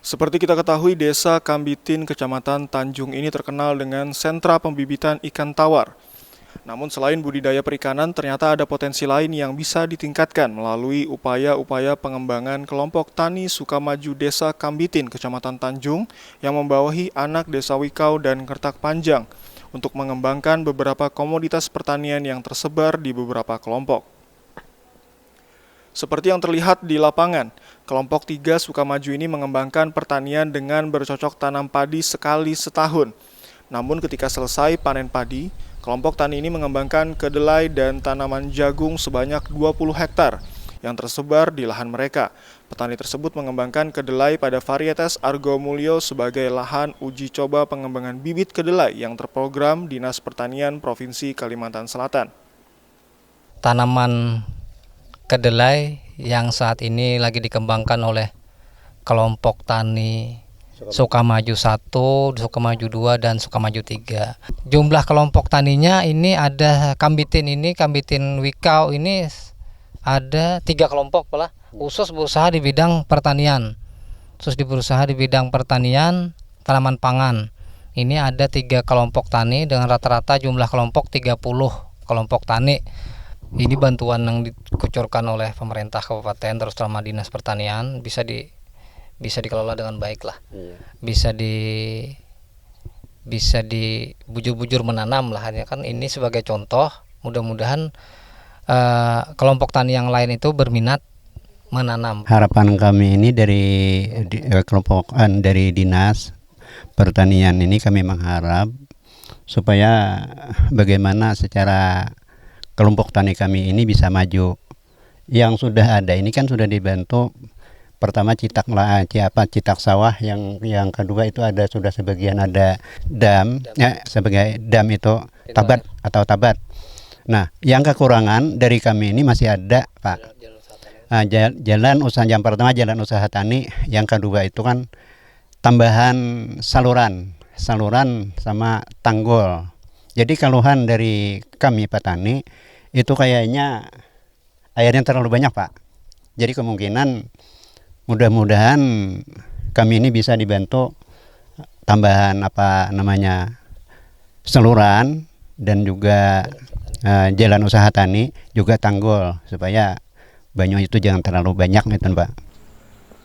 Seperti kita ketahui, Desa Kambitin, Kecamatan Tanjung ini terkenal dengan sentra pembibitan ikan tawar. Namun selain budidaya perikanan, ternyata ada potensi lain yang bisa ditingkatkan melalui upaya-upaya pengembangan kelompok tani Sukamaju Desa Kambitin, Kecamatan Tanjung yang membawahi anak Desa Wikau dan Kertak Panjang untuk mengembangkan beberapa komoditas pertanian yang tersebar di beberapa kelompok. Seperti yang terlihat di lapangan, kelompok 3 Sukamaju ini mengembangkan pertanian dengan bercocok tanam padi sekali setahun. Namun ketika selesai panen padi, kelompok tani ini mengembangkan kedelai dan tanaman jagung sebanyak 20 hektar yang tersebar di lahan mereka. Petani tersebut mengembangkan kedelai pada varietas Argo Mulyo sebagai lahan uji coba pengembangan bibit kedelai yang terprogram Dinas Pertanian Provinsi Kalimantan Selatan. Tanaman kedelai yang saat ini lagi dikembangkan oleh kelompok tani Sukamaju 1, Sukamaju 2, dan Sukamaju 3. Jumlah kelompok taninya ini ada Kambitin Wikau ini ada 3 kelompok lah, khusus berusaha di bidang pertanian. Tanaman pangan. Ini ada 3 kelompok tani dengan rata-rata jumlah kelompok 30 kelompok tani. Ini bantuan yang dikucurkan oleh pemerintah kabupaten terus sama Dinas Pertanian bisa dikelola dengan baik lah. Bisa bujur-bujur menanam lah, ya kan. Ini sebagai contoh, mudah-mudahan kelompok tani yang lain itu berminat menanam. Harapan kami ini dari kelompokan dari Dinas Pertanian ini, kami mengharap supaya bagaimana secara kelompok tani kami ini bisa maju. Yang sudah ada ini kan sudah dibantu. Pertama citak sawah, yang kedua itu ada sudah sebagian ada dam. Ya, sebagai dam itu tabat. Nah, yang kekurangan dari kami ini masih ada, Pak. Jalan usaha, yang pertama jalan usaha tani, yang kedua itu kan tambahan saluran sama tanggul. Jadi keluhan dari kami petani itu kayaknya airnya terlalu banyak, Pak. Jadi kemungkinan mudah-mudahan kami ini bisa dibantu tambahan saluran dan juga jalan usaha tani, juga tanggul supaya banyu itu jangan terlalu banyak gitu, Pak.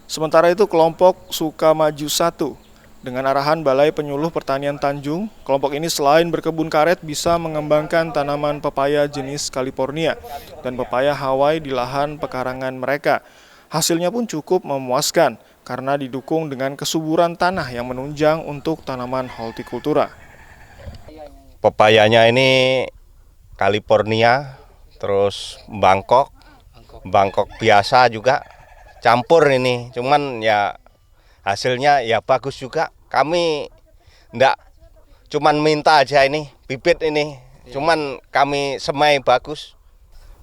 Sementara itu kelompok Sukamaju 1 dengan arahan Balai Penyuluh Pertanian Tanjung, kelompok ini selain berkebun karet bisa mengembangkan tanaman pepaya jenis California dan pepaya Hawaii di lahan pekarangan mereka. Hasilnya pun cukup memuaskan karena didukung dengan kesuburan tanah yang menunjang untuk tanaman hortikultura. Pepayanya ini California, terus Bangkok biasa juga campur ini. Cuman ya hasilnya ya bagus juga. Kami enggak cuman minta aja ini bibit ini, cuman kami semai bagus.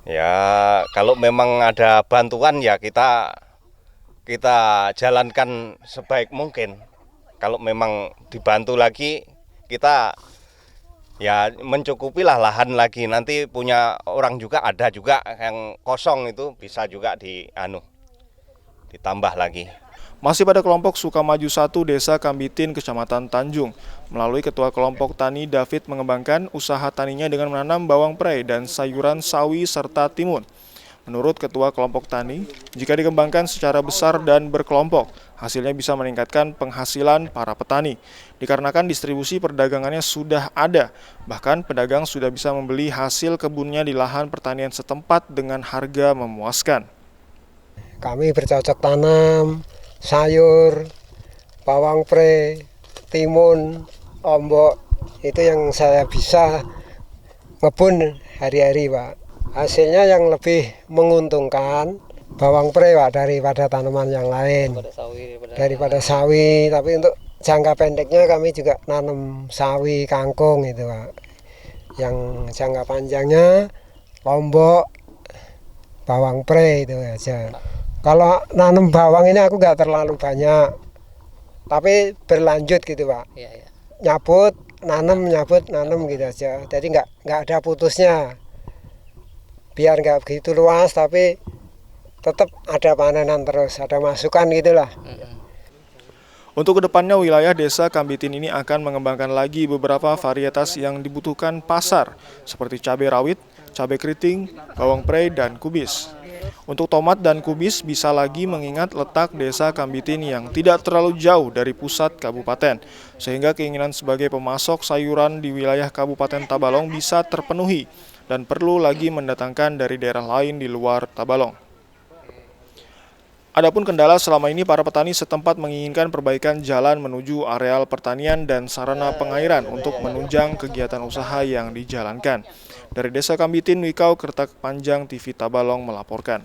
Ya kalau memang ada bantuan ya kita jalankan sebaik mungkin. Kalau memang dibantu lagi, kita ya mencukupilah lahan lagi. Nanti punya orang juga ada juga yang kosong, itu bisa juga ditambah lagi. Masih pada kelompok Sukamaju 1 Desa Kambitin, Kecamatan Tanjung, melalui Ketua Kelompok Tani David mengembangkan usaha taninya dengan menanam bawang prei dan sayuran sawi serta timun. Menurut Ketua Kelompok Tani, jika dikembangkan secara besar dan berkelompok, hasilnya bisa meningkatkan penghasilan para petani. Dikarenakan distribusi perdagangannya sudah ada, bahkan pedagang sudah bisa membeli hasil kebunnya di lahan pertanian setempat dengan harga memuaskan. Kami bercocok tanam sayur, bawang prei, timun, ombok, itu yang saya bisa ngebun hari-hari, Pak. Hasilnya yang lebih menguntungkan bawang prei, Pak, daripada tanaman yang lain, daripada sawi. Tapi untuk jangka pendeknya kami juga nanam sawi, kangkung itu, Pak. Yang jangka panjangnya lombok, bawang prei itu aja. Kalau nanam bawang ini aku nggak terlalu banyak, tapi berlanjut gitu, Pak. Nyabut, nanam gitu aja. Jadi nggak ada putusnya. Biar nggak begitu luas, tapi tetap ada panenan terus, ada masukan gitulah. Untuk kedepannya, wilayah Desa Kambitin ini akan mengembangkan lagi beberapa varietas yang dibutuhkan pasar, seperti cabai rawit, cabai keriting, bawang prei, dan kubis. Untuk tomat dan kubis bisa lagi mengingat letak Desa Kambitin yang tidak terlalu jauh dari pusat kabupaten, sehingga keinginan sebagai pemasok sayuran di wilayah Kabupaten Tabalong bisa terpenuhi dan perlu lagi mendatangkan dari daerah lain di luar Tabalong. Adapun kendala selama ini, para petani setempat menginginkan perbaikan jalan menuju areal pertanian dan sarana pengairan untuk menunjang kegiatan usaha yang dijalankan. Dari Desa Kambitin, Wikau Kertak Panjang TV Tabalong melaporkan.